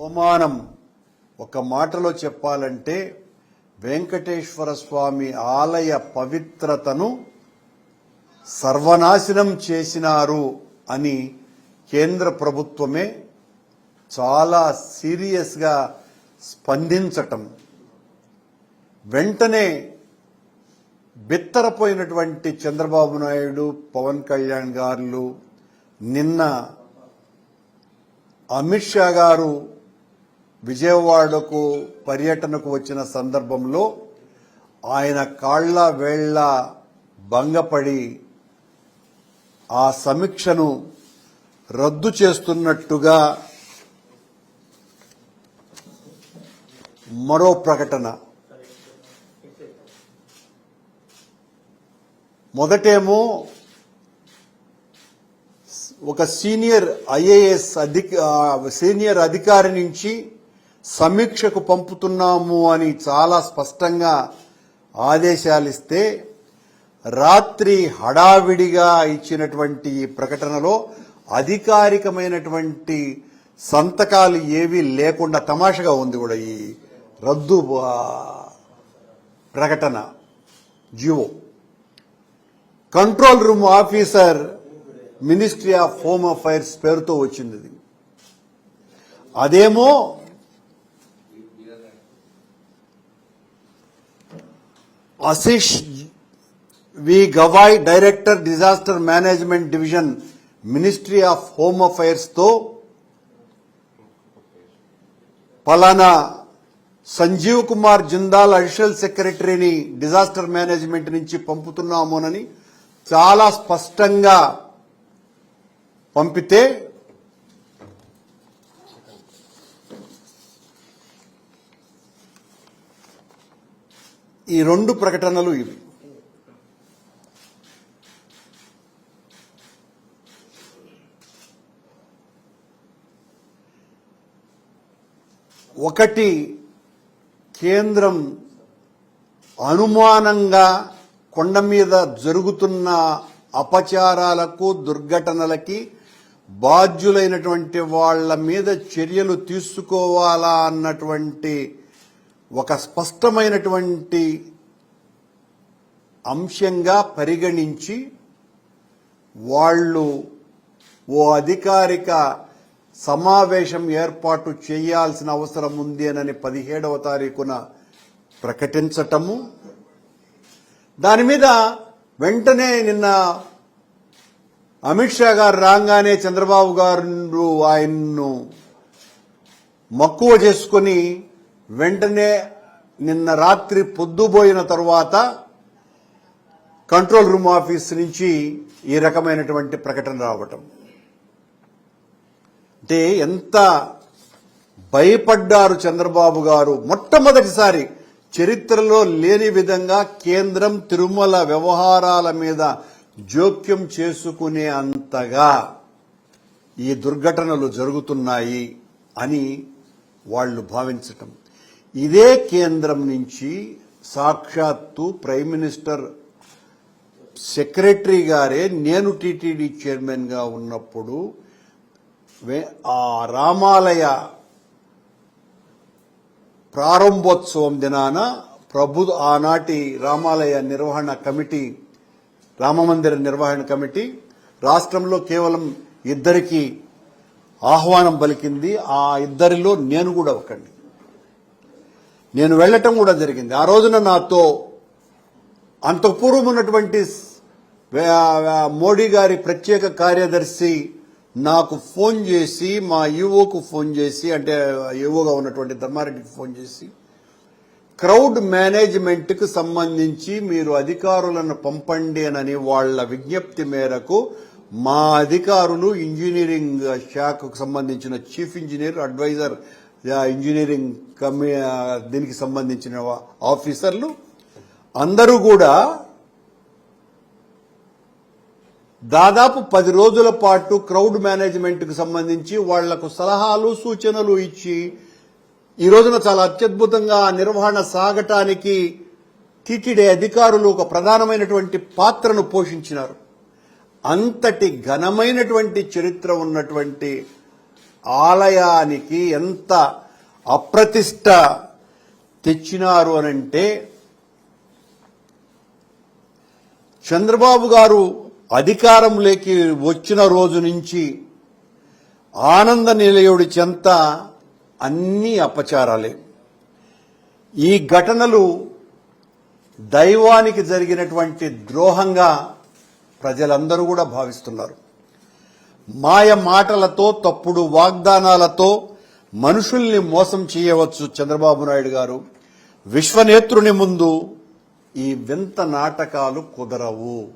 అవమానం ఒక మాటలో చెప్పాలంటే వెంకటేశ్వర స్వామి ఆలయ పవిత్రతను సర్వనాశనం చేసినారు అని కేంద్ర ప్రభుత్వమే చాలా సీరియస్గా స్పందించటం, వెంటనే బిత్తరపోయినటువంటి చంద్రబాబు నాయుడు, పవన్ కళ్యాణ్ గారు నిన్న అమిత్ షా గారు విజయవాడకు పర్యటనకు వచ్చిన సందర్భంలో ఆయన కాళ్ల వేళ్ల భంగపడి ఆ సమీక్షను రద్దు చేస్తున్నట్టుగా మరో ప్రకటన. మొదటేమో ఒక సీనియర్ ఐఏఎస్ సీనియర్ అధికారి నుంచి సమీక్షకు పంపుతున్నాము అని చాలా స్పష్టంగా ఆదేశాలిస్తే, రాత్రి హడావిడిగా ఇచ్చినటువంటి ఈ ప్రకటనలో అధికారికమైనటువంటి సంతకాలు ఏవీ లేకుండా తమాషగా ఉంది కూడా ఈ రద్దు ప్రకటన. జియో control room officer ministry of home affairs పేరుతో వచ్చింది. అదేమో Ashish V Gavai, director disaster management division, ministry of home affairs తో పలానా సంజీవ్ కుమార్ జిందాల్ అడిషనల్ సెక్రటరీని డిజాస్టర్ మేనేజ్మెంట్ నుంచి పంపుతున్నామోనని చాలా స్పష్టంగా పంపితే, ఈ రెండు ప్రకటనలు ఇవి. ఒకటి, కేంద్రం అనుమానంగా కొండ మీద జరుగుతున్న అపచారాలకు, దుర్ఘటనలకి బాధ్యులైనటువంటి వాళ్ల మీద చర్యలు తీసుకోవాలా అన్నటువంటి ఒక స్పష్టమైనటువంటి అంశంగా పరిగణించి వాళ్ళు ఓ అధికారిక సమావేశం ఏర్పాటు చేయాల్సిన అవసరం ఉంది అని 17వ తారీఖున ప్రకటించటము. దాని మీద వెంటనే నిన్న అమిత్ షా గారు రాగానే చంద్రబాబు గారు ఆయన్ను మక్కువ చేసుకుని వెంటనే నిన్న రాత్రి పొద్దుపోయిన తరువాత కంట్రోల్ రూమ్ ఆఫీస్ నుంచి ఈ రకమైనటువంటి ప్రకటన రావటం అంటే ఎంత భయపడ్డారు చంద్రబాబు గారు. మొట్టమొదటిసారి చరిత్రలో లేని విధంగా కేంద్రం తిరుమల వ్యవహారాల మీద జోక్యం చేసుకునే అంతగా ఈ దుర్ఘటనలు జరుగుతున్నాయి అని వాళ్ళు భావించటం. ఇదే కేంద్రం నుంచి సాక్షాత్తు ప్రైమ్ మినిస్టర్ సెక్రటరీ గారే నేను టీటీడీ చైర్మన్ గా ఉన్నప్పుడు ఆ రామాలయ ప్రారంభోత్సవం దినాన ఆనాటి రామాలయ నిర్వహణ కమిటీ, రామమందిర నిర్వహణ కమిటీ రాష్ట్రంలో కేవలం 2 ఆహ్వానం పలికింది. ఆ 2లో నేను కూడా ఒకటి. నేను వెళ్లటం కూడా జరిగింది. ఆ రోజున నాతో అంతకు పూర్వం ఉన్నటువంటి మోడీ గారి ప్రత్యేక కార్యదర్శి నాకు ఫోన్ చేసి, మా ఈవోకు ఫోన్ చేసి, అంటే ఈవోగా ఉన్నటువంటి ధర్మారెడ్డికి ఫోన్ చేసి, క్రౌడ్ మేనేజ్మెంట్కు సంబంధించి మీరు అధికారులను పంపండి అని వాళ్ల విజ్ఞప్తి మేరకు మా అధికారులు ఇంజనీరింగ్ శాఖకు సంబంధించిన చీఫ్ ఇంజనీర్, అడ్వైజర్ ఇంజనీరింగ్ దీనికి సంబంధించిన ఆఫీసర్లు అందరూ కూడా దాదాపు 10 రోజుల పాటు క్రౌడ్ మేనేజ్మెంట్కు సంబంధించి వాళ్లకు సలహాలు, సూచనలు ఇచ్చి ఈ రోజున చాలా అత్యద్భుతంగా నిర్వహణ సాగటానికి టీటీడీ అధికారులు ఒక ప్రధానమైనటువంటి పాత్రను పోషించినారు. అంతటి ఘనమైనటువంటి చరిత్ర ఉన్నటువంటి ఆలయానికి ఎంత అప్రతిష్ట తెచ్చినారు అనంటే, చంద్రబాబు గారు అధికారంలోకి వచ్చిన రోజు నుంచి ఆనంద నిలయుడి చెంత అన్ని అపచారాలే. ఈ ఘటనలు దైవానికి జరిగినటువంటి ద్రోహంగా ప్రజలందరూ కూడా భావిస్తున్నారు. మాయ మాటలతో, తప్పుడు వాగ్దానాలతో మనుషుల్ని మోసం చేయవచ్చు చంద్రబాబు నాయుడు గారు. విశ్వనేత్రుని ముందు ఈ వింత నాటకాలు కుదరవు.